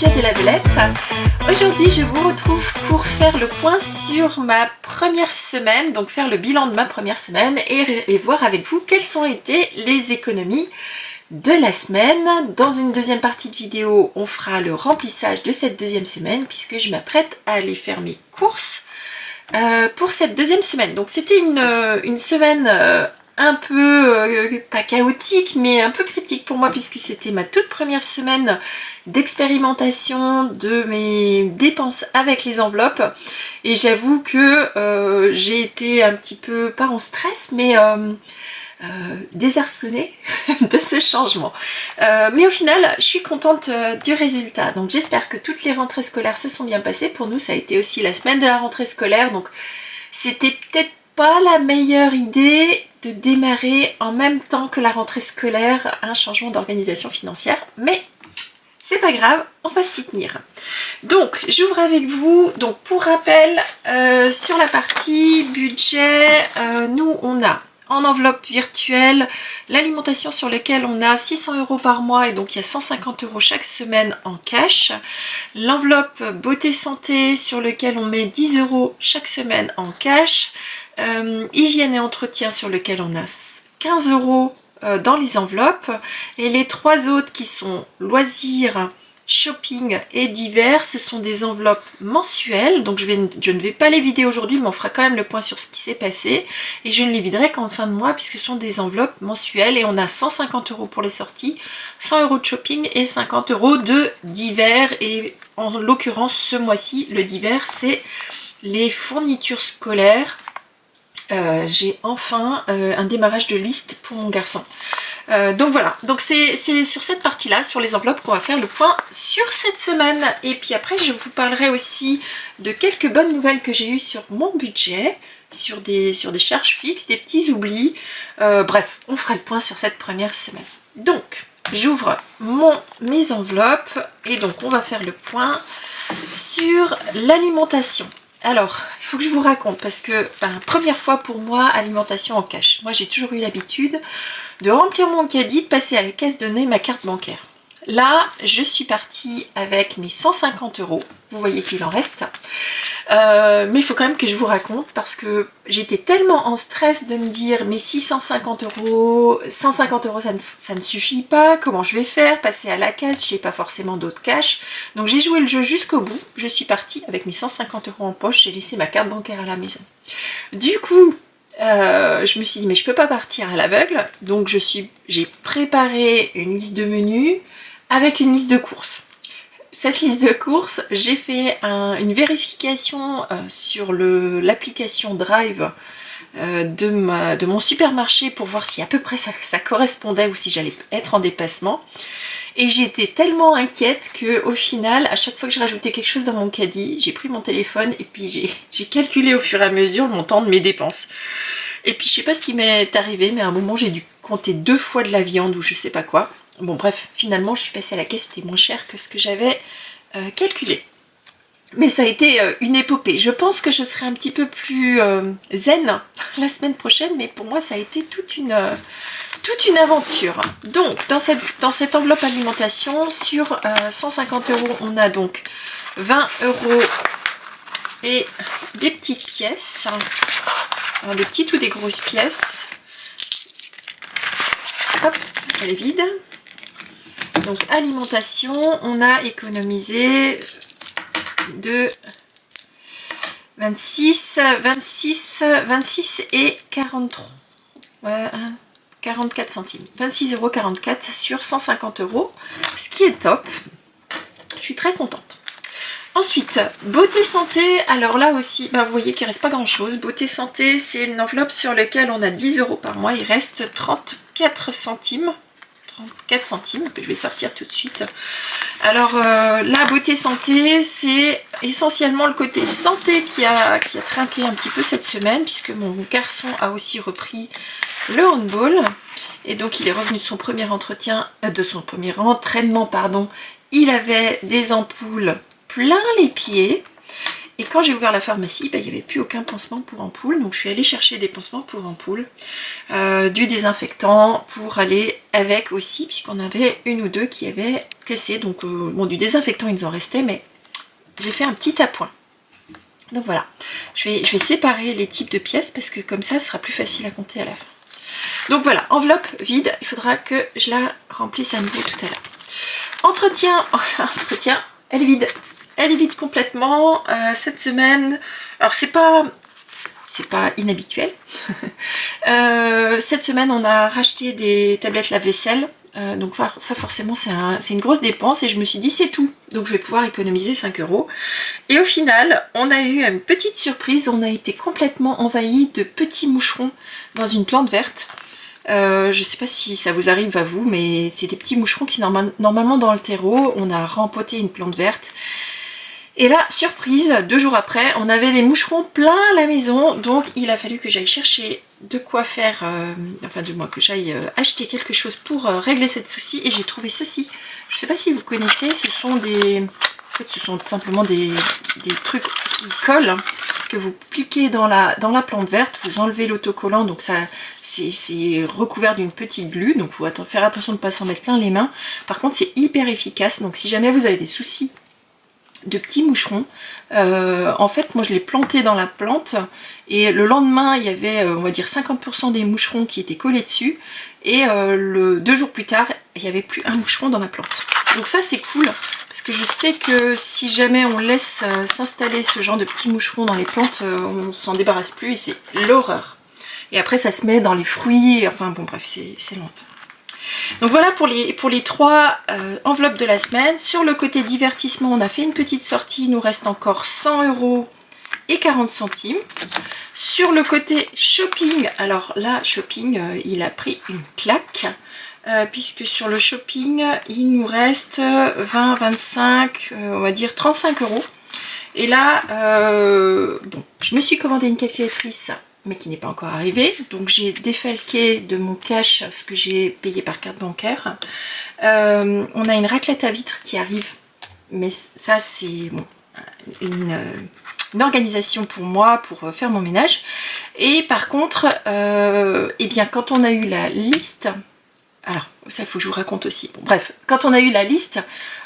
budget de la belette. Aujourd'hui je vous retrouve pour faire le point sur ma première semaine, donc faire le bilan de ma première semaine et voir avec vous quelles ont été les économies de la semaine. Dans une deuxième partie de vidéo, on fera le remplissage de cette deuxième semaine puisque je m'apprête à aller faire mes courses pour cette deuxième semaine. Donc c'était une semaine un peu, pas chaotique, mais un peu critique pour moi puisque c'était ma toute première semaine d'expérimentation de mes dépenses avec les enveloppes. Et j'avoue que j'ai été un petit peu, pas en stress, mais désarçonnée de ce changement. Mais au final, je suis contente du résultat. Donc j'espère que toutes les rentrées scolaires se sont bien passées. Pour nous, ça a été aussi la semaine de la rentrée scolaire. Donc c'était peut-être pas la meilleure idée de démarrer en même temps que la rentrée scolaire un changement d'organisation financière. Mais c'est pas grave, on va s'y tenir. Donc j'ouvre avec vous. Donc pour rappel, sur la partie budget, nous on a en enveloppe virtuelle l'alimentation sur laquelle on a 600 € par mois et donc il y a 150 € chaque semaine en cash. L'enveloppe beauté santé sur lequel on met 10 € chaque semaine en cash. Hygiène et entretien sur lequel on a 15 € dans les enveloppes. Et les trois autres qui sont loisirs, shopping et divers, ce sont des enveloppes mensuelles. Donc je ne vais pas les vider aujourd'hui, mais on fera quand même le point sur ce qui s'est passé. Et je ne les viderai qu'en fin de mois puisque ce sont des enveloppes mensuelles. Et on a 150 € pour les sorties, 100 € de shopping et 50 € de divers. Et en l'occurrence, ce mois-ci, le divers, c'est les fournitures scolaires. J'ai enfin un démarrage de liste pour mon garçon. Donc voilà, donc c'est sur cette partie-là, sur les enveloppes, qu'on va faire le point sur cette semaine. Et puis après, je vous parlerai aussi de quelques bonnes nouvelles que j'ai eues sur mon budget, sur des charges fixes, des petits oublis. Bref, on fera le point sur cette première semaine. Donc, j'ouvre mes enveloppes et donc on va faire le point sur l'alimentation. Alors, il faut que je vous raconte parce que, première fois pour moi, alimentation en cash. Moi, j'ai toujours eu l'habitude de remplir mon caddie, de passer à la caisse, donner ma carte bancaire. Là, je suis partie avec mes 150 €. Vous voyez qu'il en reste. Mais il faut quand même que je vous raconte parce que j'étais tellement en stress de me dire mais 650 €, 150 € ça ne suffit pas, comment je vais faire, passer à la caisse, j'ai pas forcément d'autres cash. Donc j'ai joué le jeu jusqu'au bout, je suis partie avec mes 150 € en poche, j'ai laissé ma carte bancaire à la maison. Du coup, je me suis dit mais je peux pas partir à l'aveugle, donc j'ai préparé une liste de menus avec une liste de courses. Cette liste de courses, j'ai fait une vérification sur l'application Drive de mon supermarché pour voir si à peu près ça correspondait ou si j'allais être en dépassement. Et j'étais tellement inquiète qu'au final, à chaque fois que je rajoutais quelque chose dans mon caddie, j'ai pris mon téléphone et puis j'ai calculé au fur et à mesure le montant de mes dépenses. Et puis je sais pas ce qui m'est arrivé, mais à un moment j'ai dû compter 2 fois de la viande ou je sais pas quoi. Bon bref, finalement je suis passée à la caisse, c'était moins cher que ce que j'avais calculé. Mais ça a été une épopée. Je pense que je serai un petit peu plus zen la semaine prochaine, mais pour moi ça a été toute une aventure. Donc dans cette enveloppe alimentation, sur 150 €, on a donc 20 € et des petites pièces. Alors, des petites ou des grosses pièces. Hop, elle est vide. Donc alimentation, on a économisé de 26 et 43, 44 centimes. 26,44 € sur 150 €, ce qui est top. Je suis très contente. Ensuite, beauté santé, alors là aussi, vous voyez qu'il ne reste pas grand chose. Beauté santé, c'est une enveloppe sur laquelle on a 10 € par mois, il reste 34 centimes. 34 centimes que je vais sortir tout de suite. Alors la beauté santé, c'est essentiellement le côté santé qui a trinqué un petit peu cette semaine puisque mon garçon a aussi repris le handball et donc il est revenu de son premier entraînement, pardon. Il avait des ampoules plein les pieds Et quand j'ai ouvert la pharmacie, il n'y avait plus aucun pansement pour ampoule. Donc je suis allée chercher des pansements pour ampoule, du désinfectant pour aller avec aussi, puisqu'on avait une ou deux qui avaient cassé. Donc bon, du désinfectant il nous en restait, mais j'ai fait un petit appoint. Donc voilà, je vais séparer les types de pièces parce que comme ça, ce sera plus facile à compter à la fin. Donc voilà, enveloppe vide, il faudra que je la remplisse à nouveau tout à l'heure. Entretien, elle est vide complètement cette semaine. Alors c'est pas inhabituel. Cette semaine, on a racheté des tablettes lave-vaisselle. Donc ça forcément c'est une grosse dépense et je me suis dit c'est tout, donc je vais pouvoir économiser 5 €. Et au final on a eu une petite surprise, on a été complètement envahi de petits moucherons dans une plante verte. Je sais pas si ça vous arrive à vous, mais c'est des petits moucherons qui normalement dans le terreau, on a rempoté une plante verte. Et là, surprise, 2 jours après, on avait des moucherons plein la maison, donc il a fallu que j'aille chercher de quoi faire, enfin du moins que j'aille acheter quelque chose pour régler cette souci, et j'ai trouvé ceci. Je ne sais pas si vous connaissez, ce sont ce sont tout simplement des trucs qui collent, hein, que vous pliquez dans la plante verte, vous enlevez l'autocollant, donc ça c'est recouvert d'une petite glu, donc il faut faire attention de ne pas s'en mettre plein les mains. Par contre c'est hyper efficace, donc si jamais vous avez des soucis de petits moucherons, en fait moi je l'ai planté dans la plante et le lendemain il y avait on va dire 50% des moucherons qui étaient collés dessus et 2 jours plus tard il n'y avait plus un moucheron dans ma plante. Donc ça c'est cool parce que je sais que si jamais on laisse s'installer ce genre de petits moucherons dans les plantes, on s'en débarrasse plus et c'est l'horreur. Et après ça se met dans les fruits, enfin bon bref c'est l'enfer. Donc voilà pour les 3 enveloppes de la semaine. Sur le côté divertissement, on a fait une petite sortie, il nous reste encore 100 € et 40 centimes. Sur le côté shopping, alors là, shopping, il a pris une claque, puisque sur le shopping, il nous reste 20, 25, on va dire 35 €. Et là, bon, je me suis commandé une calculatrice, mais qui n'est pas encore arrivé, donc j'ai défalqué de mon cash ce que j'ai payé par carte bancaire. On a une raclette à vitre qui arrive, mais ça c'est bon, une organisation pour moi pour faire mon ménage. Et par contre, eh bien quand on a eu la liste, alors ça il faut que je vous raconte aussi, bon, bref, quand on a eu la liste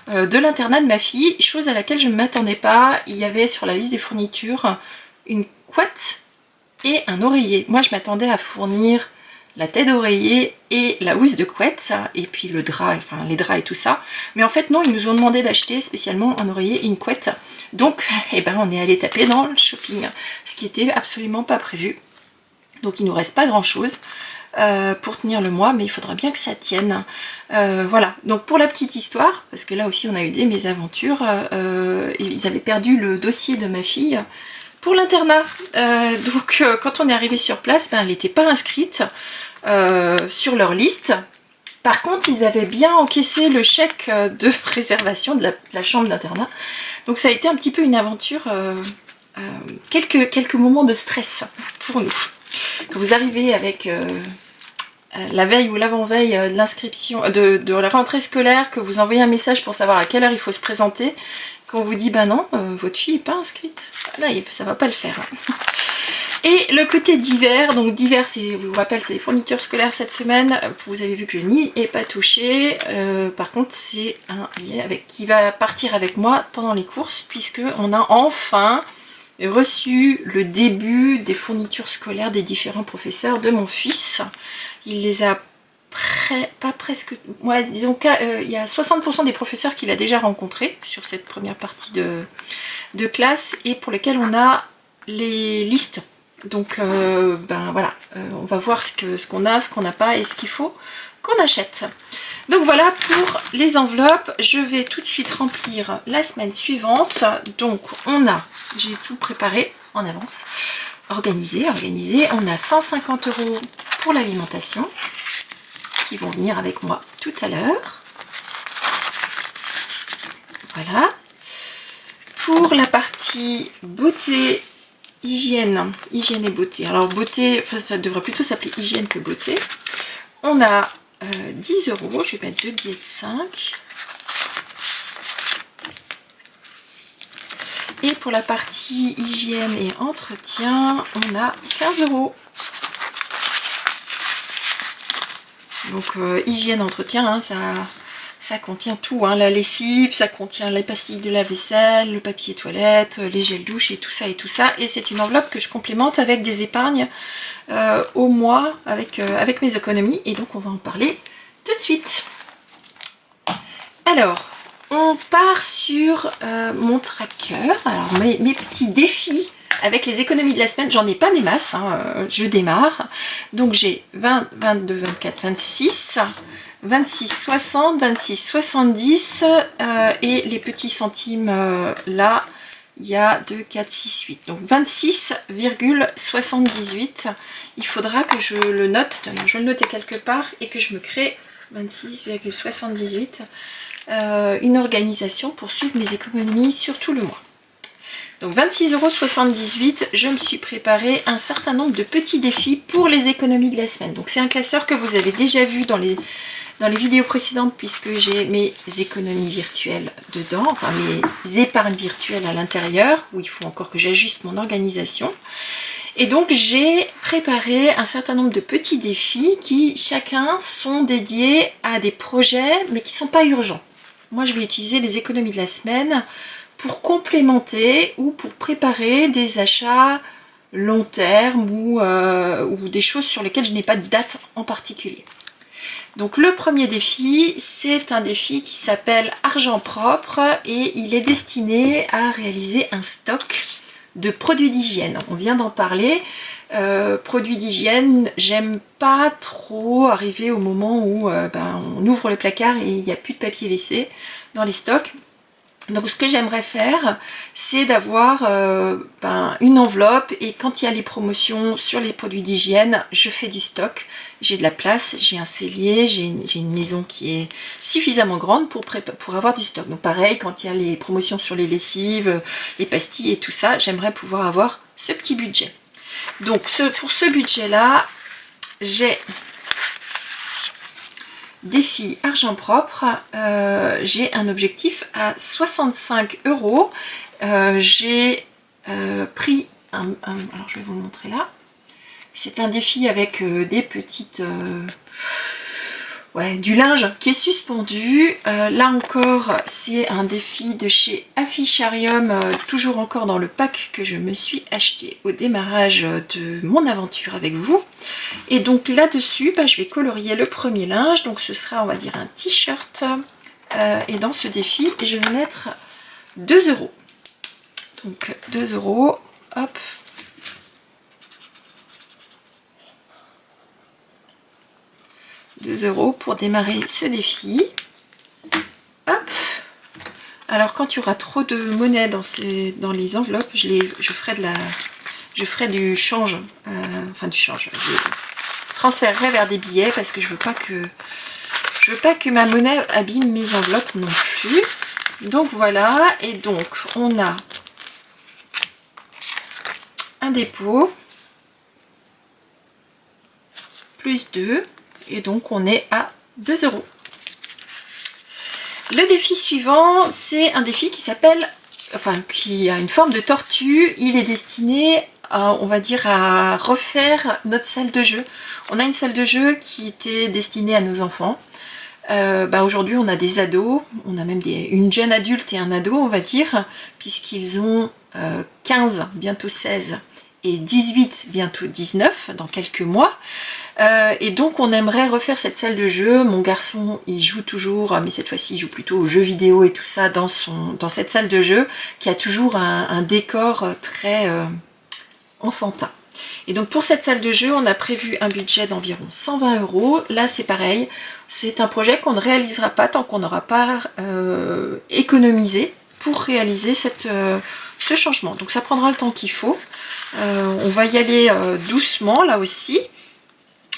de l'internat de ma fille, chose à laquelle je ne m'attendais pas, il y avait sur la liste des fournitures une couette et un oreiller. Moi je m'attendais à fournir la tête d'oreiller et la housse de couette, et puis le drap, enfin les draps et tout ça. Mais en fait non, ils nous ont demandé d'acheter spécialement un oreiller et une couette. Donc eh ben, on est allé taper dans le shopping, ce qui était absolument pas prévu. Donc il nous reste pas grand chose pour tenir le mois, mais il faudra bien que ça tienne. Voilà, donc pour la petite histoire, parce que là aussi on a eu des mésaventures, ils avaient perdu le dossier de ma fille pour l'internat. Donc quand on est arrivé sur place, ben, elle n'était pas inscrite sur leur liste. Par contre, ils avaient bien encaissé le chèque de réservation de la chambre d'internat. Donc ça a été un petit peu une aventure, quelques moments de stress pour nous. Quand vous arrivez avec la veille ou l'avant-veille de l'inscription, de la rentrée scolaire, que vous envoyez un message pour savoir à quelle heure il faut se présenter, qu'on vous dit bah non, votre fille n'est pas inscrite, là ça va pas le faire. Et le côté divers, donc divers, je vous rappelle, c'est les fournitures scolaires cette semaine. Vous avez vu que je n'y ai pas touché. Par contre, c'est un billet qui va partir avec moi pendant les courses, puisque on a enfin reçu le début des fournitures scolaires des différents professeurs de mon fils. Il les a pas presque, ouais, disons qu'il y a 60% des professeurs qu'il a déjà rencontrés sur cette première partie de classe et pour lesquels on a les listes. Donc ben voilà, on va voir ce qu'on a, ce qu'on n'a pas et ce qu'il faut qu'on achète. Donc voilà pour les enveloppes. Je vais tout de suite remplir la semaine suivante. Donc j'ai tout préparé en avance, organisé. On a 150 € pour l'alimentation qui vont venir avec moi tout à l'heure. Voilà. Pour la partie beauté, hygiène et beauté. Alors beauté, enfin ça devrait plutôt s'appeler hygiène que beauté. On a 10 €, je vais mettre 2 billets de 5. Et pour la partie hygiène et entretien, on a 15 €. Donc hygiène, entretien, hein, ça contient tout, hein, la lessive, ça contient les pastilles de la vaisselle, le papier toilette, les gels douche et tout ça et tout ça. Et c'est une enveloppe que je complémente avec des épargnes au mois avec mes économies. Et donc on va en parler tout de suite. Alors, on part sur mon tracker. Alors mes petits défis avec les économies de la semaine, j'en ai pas des masses, hein, je démarre. Donc j'ai 20, 22, 24, 26, 26, 60, 26, 70 et les petits centimes là, il y a 2, 4, 6, 8. Donc 26,78. Il faudra que je le note, je vais le noter quelque part et que je me crée 26,78. Une organisation pour suivre mes économies sur tout le mois. Donc 26,78 €, je me suis préparé un certain nombre de petits défis pour les économies de la semaine. Donc c'est un classeur que vous avez déjà vu dans les vidéos précédentes puisque j'ai mes économies virtuelles dedans, enfin mes épargnes virtuelles à l'intérieur où il faut encore que j'ajuste mon organisation. Et donc j'ai préparé un certain nombre de petits défis qui chacun sont dédiés à des projets mais qui ne sont pas urgents. Moi je vais utiliser les économies de la semaine pour complémenter ou pour préparer des achats long terme ou des choses sur lesquelles je n'ai pas de date en particulier. Donc le premier défi, c'est un défi qui s'appelle Argent propre et il est destiné à réaliser un stock de produits d'hygiène. On vient d'en parler. Produits d'hygiène, j'aime pas trop arriver au moment où on ouvre le placard et il n'y a plus de papier WC dans les stocks. Donc ce que j'aimerais faire, c'est d'avoir une enveloppe et quand il y a les promotions sur les produits d'hygiène, je fais du stock. J'ai de la place, j'ai un cellier, j'ai une maison qui est suffisamment grande pour avoir du stock. Donc pareil, quand il y a les promotions sur les lessives, les pastilles et tout ça, j'aimerais pouvoir avoir ce petit budget. Donc pour ce budget-là, j'ai défi argent propre, j'ai un objectif à 65 €. J'ai pris alors je vais vous le montrer là. C'est un défi avec des petites du linge qui est suspendu. Là encore, c'est un défi de chez Afficharium, toujours encore dans le pack que je me suis acheté au démarrage de mon aventure avec vous. Et donc là-dessus, je vais colorier le premier linge. Donc ce sera, on va dire, un t-shirt. Et dans ce défi, je vais mettre 2 €. Donc 2 €, hop. €2 pour démarrer ce défi. Hop. Alors quand il y aura trop de monnaie dans les enveloppes, je ferai du change. Je transférerai vers des billets parce que je veux pas que ma monnaie abîme mes enveloppes non plus. Donc voilà, et donc on a un dépôt plus 2. Et donc on est à 2 €. Le défi suivant, c'est un défi qui s'appelle, qui a une forme de tortue. Il est destiné à, on va dire, à refaire notre salle de jeu. On a une salle de jeu qui était destinée à nos enfants. Aujourd'hui on a des ados, on a même une jeune adulte et un ado, on va dire, puisqu'ils ont 15, bientôt 16 et 18, bientôt 19 dans quelques mois. Et donc on aimerait refaire cette salle de jeu. Mon garçon il joue toujours, mais cette fois-ci il joue plutôt aux jeux vidéo et tout ça dans cette salle de jeu qui a toujours un décor très enfantin. Et donc pour cette salle de jeu on a prévu un budget d'environ 120 €. Là c'est pareil, c'est un projet qu'on ne réalisera pas tant qu'on n'aura pas économisé pour réaliser ce changement. Donc ça prendra le temps qu'il faut. On va y aller doucement là aussi.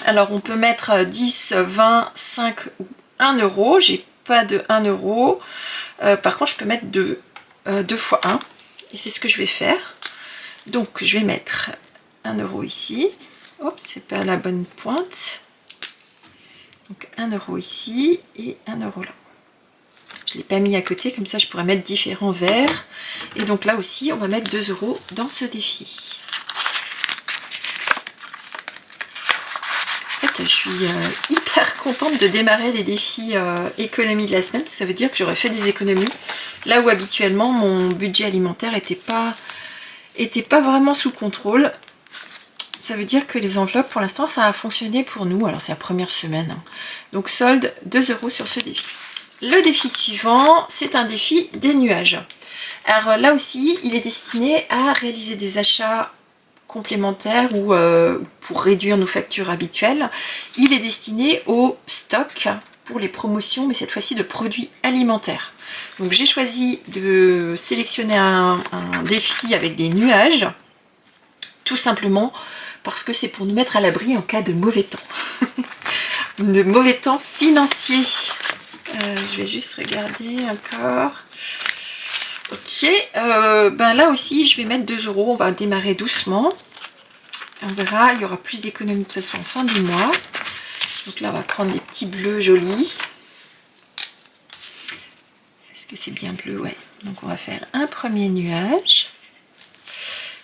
Alors on peut mettre 10, 20, 5 ou 1 €. J'ai pas de 1 €. Par contre je peux mettre 2 fois 1. Et c'est ce que je vais faire. Donc je vais mettre 1 € ici. Hop, c'est pas la bonne pointe. Donc 1 € ici et 1 € là. Je ne l'ai pas mis à côté, comme ça je pourrais mettre différents verres. Et donc là aussi, on va mettre 2 € dans ce défi. En fait, je suis hyper contente de démarrer les défis économie de la semaine. Ça veut dire que j'aurais fait des économies. Là où habituellement, mon budget alimentaire était pas vraiment sous contrôle. Ça veut dire que les enveloppes, pour l'instant, ça a fonctionné pour nous. Alors, c'est la première semaine. Hein. Donc, solde 2 € sur ce défi. Le défi suivant, c'est un défi des nuages. Alors là aussi, il est destiné à réaliser des achats complémentaires ou pour réduire nos factures habituelles. Il est destiné au stock pour les promotions, mais cette fois-ci de produits alimentaires. Donc j'ai choisi de sélectionner un défi avec des nuages, tout simplement parce que c'est pour nous mettre à l'abri en cas de mauvais temps. De mauvais temps financiers. Je vais juste regarder encore. Ok, ben là aussi je vais mettre 2 €, on va démarrer doucement. On verra, il y aura plus d'économies de toute façon en fin du mois. Donc là on va prendre des petits bleus jolis. Est-ce que c'est bien bleu? Ouais. Donc on va faire un premier nuage.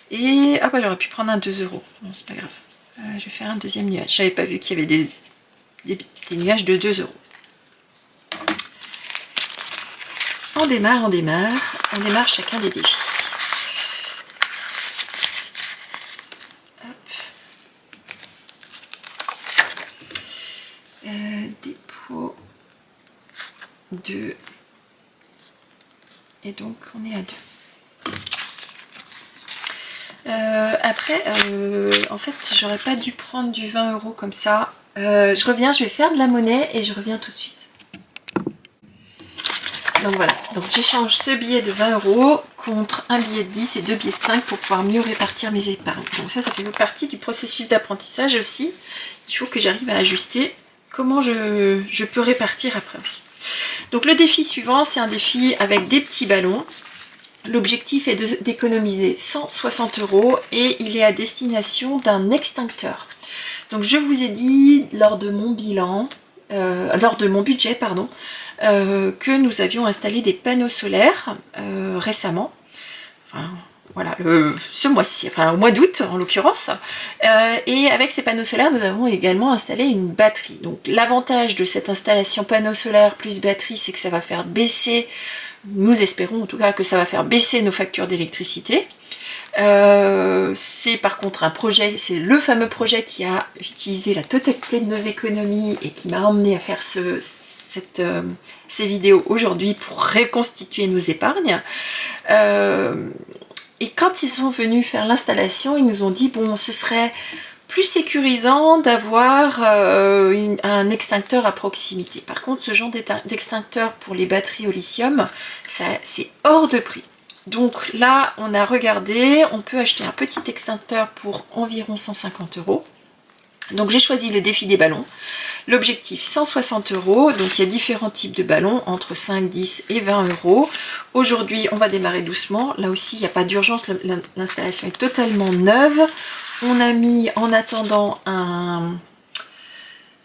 Et ah bah j'aurais pu prendre un 2 €. Bon c'est pas grave. Je vais faire un deuxième nuage. J'avais pas vu qu'il y avait des nuages de 2 €. On démarre chacun des défis. Dépôt 2 et donc on est à 2. Après, en fait, j'aurais pas dû prendre du 20 € comme ça. Je reviens, je vais faire de la monnaie et je reviens tout de suite. Donc voilà, donc j'échange ce billet de 20 € contre un billet de 10 et 2 billets de 5 pour pouvoir mieux répartir mes épargnes. Donc ça fait partie du processus d'apprentissage aussi. Il faut que j'arrive à ajuster comment je peux répartir après aussi. Donc le défi suivant, c'est un défi avec des petits ballons. L'objectif est d'économiser 160 € et il est à destination d'un extincteur. Donc je vous ai dit lors de mon bilan, lors de mon budget, pardon, que nous avions installé des panneaux solaires récemment. Enfin, voilà, ce mois-ci, enfin au mois d'août en l'occurrence. Et avec ces panneaux solaires, nous avons également installé une batterie. Donc l'avantage de cette installation panneaux solaires plus batterie, c'est que ça va faire baisser, nous espérons en tout cas que ça va faire baisser nos factures d'électricité. C'est par contre un projet, c'est le fameux projet qui a utilisé la totalité de nos économies et qui m'a emmené à faire ces vidéos aujourd'hui pour reconstituer nos épargnes. Et quand ils sont venus faire l'installation, ils nous ont dit bon, ce serait plus sécurisant d'avoir un extincteur à proximité. Par contre, ce genre d'extincteur pour les batteries au lithium, c'est hors de prix. Donc là, on a regardé, on peut acheter un petit extincteur pour environ 150 €. Donc j'ai choisi le défi des ballons. L'objectif 160 €, donc il y a différents types de ballons, entre 5, 10 et 20 €. Aujourd'hui, on va démarrer doucement. Là aussi, il n'y a pas d'urgence, l'installation est totalement neuve. On a mis en attendant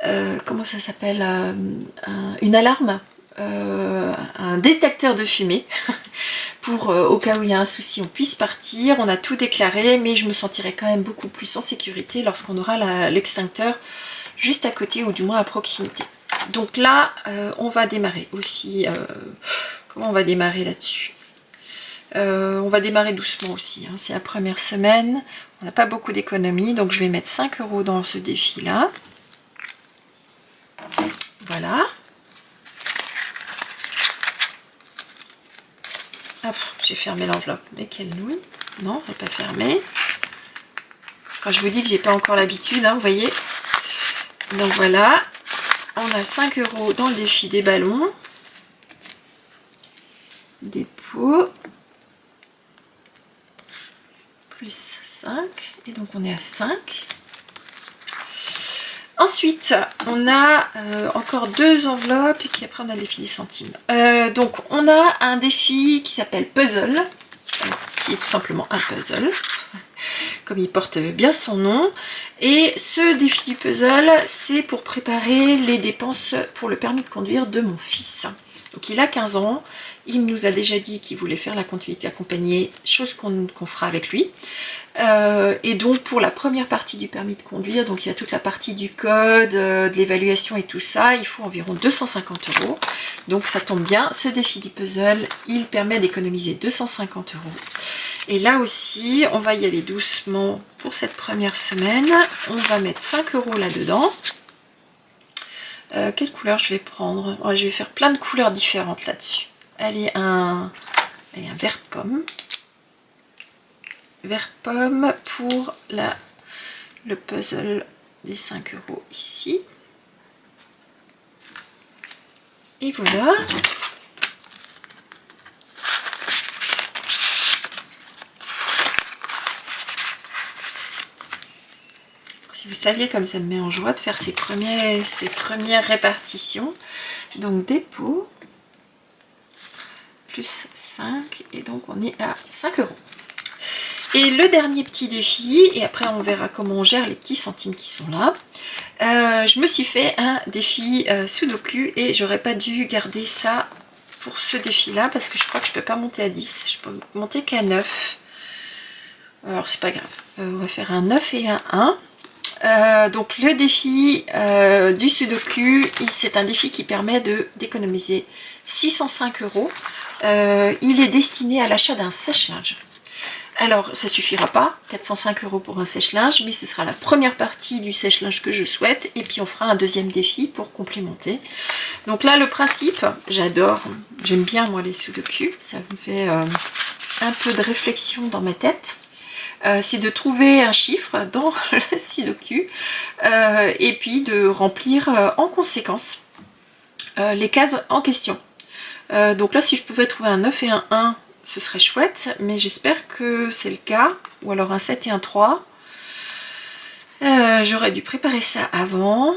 comment ça s'appelle, une alarme, un détecteur de fumée pour au cas où il y a un souci on puisse partir. On a tout déclaré, mais je me sentirai quand même beaucoup plus en sécurité lorsqu'on aura l'extincteur juste à côté ou du moins à proximité. Donc là on va démarrer aussi, comment on va démarrer là-dessus, on va démarrer doucement aussi, hein. C'est la première semaine, on n'a pas beaucoup d'économies, donc je vais mettre 5 € dans ce défi là. Voilà. Hop, j'ai fermé l'enveloppe. Mais quelle nouille. Non, elle n'est pas fermée. Quand je vous dis que j'ai pas encore l'habitude, hein, vous voyez. Donc voilà, on a 5 € dans le défi des ballons. Dépôt. Plus 5. Et donc on est à 5. Ensuite, on a encore 2 enveloppes et puis après on a le défi des centimes. Donc on a un défi qui s'appelle Puzzle, qui est tout simplement un puzzle, comme il porte bien son nom. Et ce défi du puzzle, c'est pour préparer les dépenses pour le permis de conduire de mon fils. Donc il a 15 ans, il nous a déjà dit qu'il voulait faire la conduite accompagnée, chose qu'on fera avec lui. Et donc pour la première partie du permis de conduire, donc il y a toute la partie du code, de l'évaluation et tout ça, il faut environ 250 €. Donc ça tombe bien, ce défi du puzzle, il permet d'économiser 250 €. Et là aussi, on va y aller doucement pour cette première semaine. On va mettre 5 € là-dedans. Quelle couleur je vais prendre? Je vais faire plein de couleurs différentes là-dessus. Allez, un vert pomme. Vert pomme pour le puzzle des 5 € ici. Et voilà. Si vous saviez comme ça me met en joie de faire ces premières répartitions. Donc dépôt, plus 5, et donc on est à 5 €. Et le dernier petit défi, et après on verra comment on gère les petits centimes qui sont là. Je me suis fait un défi Sudoku et j'aurais pas dû garder ça pour ce défi là parce que je crois que je peux pas monter à 10, je peux monter qu'à 9. Alors c'est pas grave, on va faire un 9 et un 1. Donc le défi du Sudoku, c'est un défi qui permet d'économiser 605 €. Il est destiné à l'achat d'un sèche-linge. Alors ça suffira pas, 405 € pour un sèche-linge, mais ce sera la première partie du sèche-linge que je souhaite, et puis on fera un deuxième défi pour complémenter. Donc là le principe, j'adore, j'aime bien moi les Sudoku, ça me fait un peu de réflexion dans ma tête. C'est de trouver un chiffre dans le Sudoku et puis de remplir en conséquence les cases en question. Donc là si je pouvais trouver un 9 et un 1, ce serait chouette, mais j'espère que c'est le cas, ou alors un 7 et un 3. J'aurais dû préparer ça avant,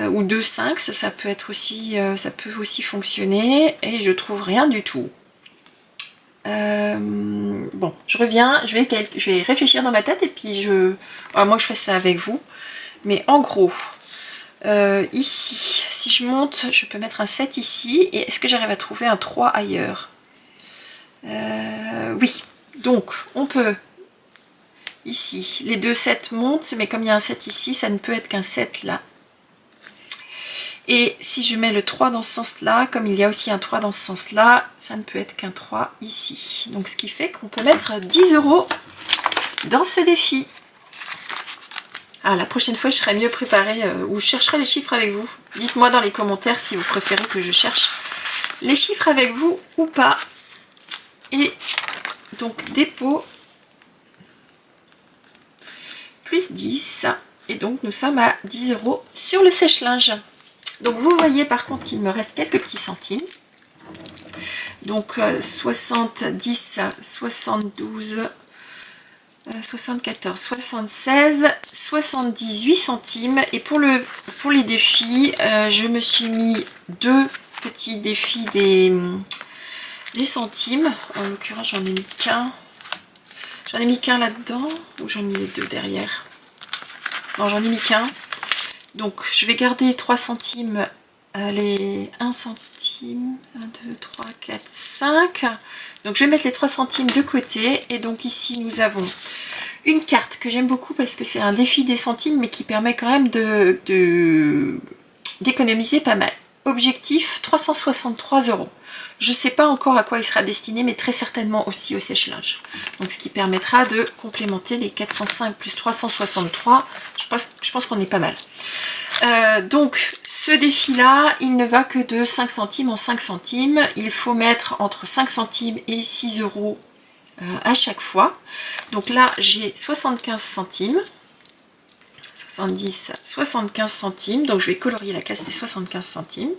ou 2, 5, ça peut être aussi, ça peut aussi fonctionner, et je trouve rien du tout. Bon, je reviens, je vais réfléchir dans ma tête, et puis moi je fais ça avec vous, mais en gros, ici, si je monte, je peux mettre un 7 ici, et est-ce que j'arrive à trouver un 3 ailleurs? Oui, donc on peut ici, les deux 7 montent, mais comme il y a un 7 ici, ça ne peut être qu'un 7 là. Et si je mets le 3 dans ce sens là, comme il y a aussi un 3 dans ce sens là, ça ne peut être qu'un 3 ici. Donc ce qui fait qu'on peut mettre 10 € dans ce défi. Ah, la prochaine fois je serai mieux préparée, ou je chercherai les chiffres avec vous. Dites-moi dans les commentaires si vous préférez que je cherche les chiffres avec vous ou pas. Et donc dépôt plus 10, et donc nous sommes à 10 € sur le sèche-linge. Donc vous voyez par contre qu'il me reste quelques petits centimes. Donc 70, 72, 74, 76, 78 centimes. Et pour les défis, je me suis mis deux petits défis des centimes. En l'occurrence, j'en ai mis qu'un. J'en ai mis qu'un là-dedans, ou j'en ai mis les deux derrière. Non, j'en ai mis qu'un. Donc, je vais garder 3 centimes, les 1 centime, 1, 2, 3, 4, 5. Donc, je vais mettre les 3 centimes de côté. Et donc, ici, nous avons une carte que j'aime beaucoup parce que c'est un défi des centimes, mais qui permet quand même d'économiser pas mal. Objectif 363 €. Je ne sais pas encore à quoi il sera destiné, mais très certainement aussi au sèche-linge. Donc ce qui permettra de complémenter les 405 plus 363. Je pense qu'on est pas mal. Donc ce défi-là, il ne va que de 5 centimes en 5 centimes. Il faut mettre entre 5 centimes et 6 € à chaque fois. Donc là, j'ai 75 centimes. 70, 75 centimes. Donc je vais colorier la case des 75 centimes.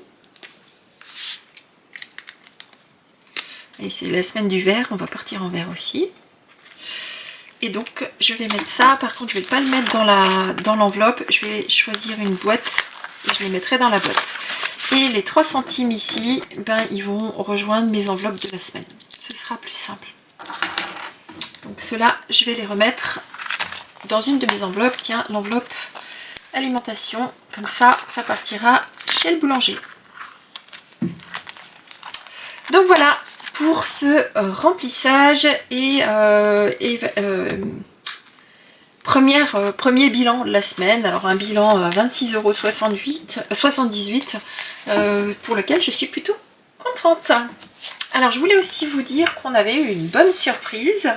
Et c'est la semaine du vert, on va partir en vert aussi. Et donc je vais mettre ça, par contre je ne vais pas le mettre dans l'enveloppe, je vais choisir une boîte et je les mettrai dans la boîte. Et les 3 centimes ici, ben, ils vont rejoindre mes enveloppes de la semaine. Ce sera plus simple. Donc ceux-là, je vais les remettre dans une de mes enveloppes. Tiens, l'enveloppe alimentation, comme ça, ça partira chez le boulanger. Donc voilà pour ce remplissage et premier bilan de la semaine. Alors un bilan à 26,78 € pour lequel je suis plutôt contente. Alors je voulais aussi vous dire qu'on avait eu une bonne surprise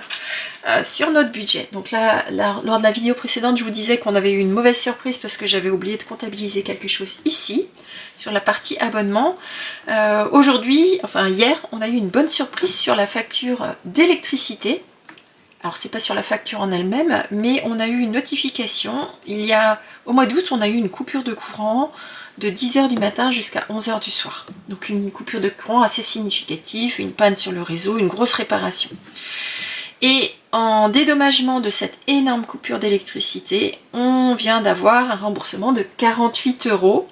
sur notre budget. Donc là, lors de la vidéo précédente, je vous disais qu'on avait eu une mauvaise surprise parce que j'avais oublié de comptabiliser quelque chose ici, sur la partie abonnement. Aujourd'hui, enfin hier, on a eu une bonne surprise sur la facture d'électricité. Alors c'est pas sur la facture en elle-même, mais on a eu une notification. Au mois d'août, on a eu une coupure de courant de 10 h du matin jusqu'à 11 h du soir. Donc une coupure de courant assez significative, une panne sur le réseau, une grosse réparation. Et en dédommagement de cette énorme coupure d'électricité, on vient d'avoir un remboursement de 48 €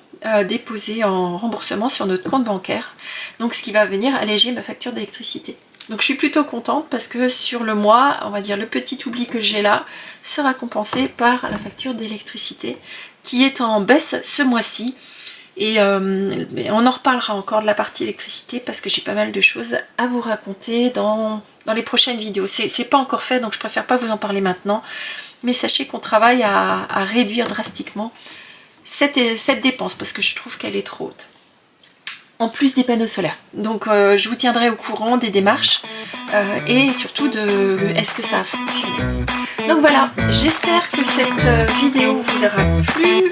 déposé en remboursement sur notre compte bancaire. Donc ce qui va venir alléger ma facture d'électricité. Donc je suis plutôt contente parce que sur le mois, on va dire le petit oubli que j'ai là sera compensé par la facture d'électricité qui est en baisse ce mois-ci. Et on en reparlera encore de la partie électricité parce que j'ai pas mal de choses à vous raconter dans les prochaines vidéos. C'est pas encore fait, donc je préfère pas vous en parler maintenant. Mais sachez qu'on travaille à réduire drastiquement cette dépense parce que je trouve qu'elle est trop haute. En plus des panneaux solaires. Donc je vous tiendrai au courant des démarches et surtout de est-ce que ça a fonctionné. Donc voilà, j'espère que cette vidéo vous aura plu.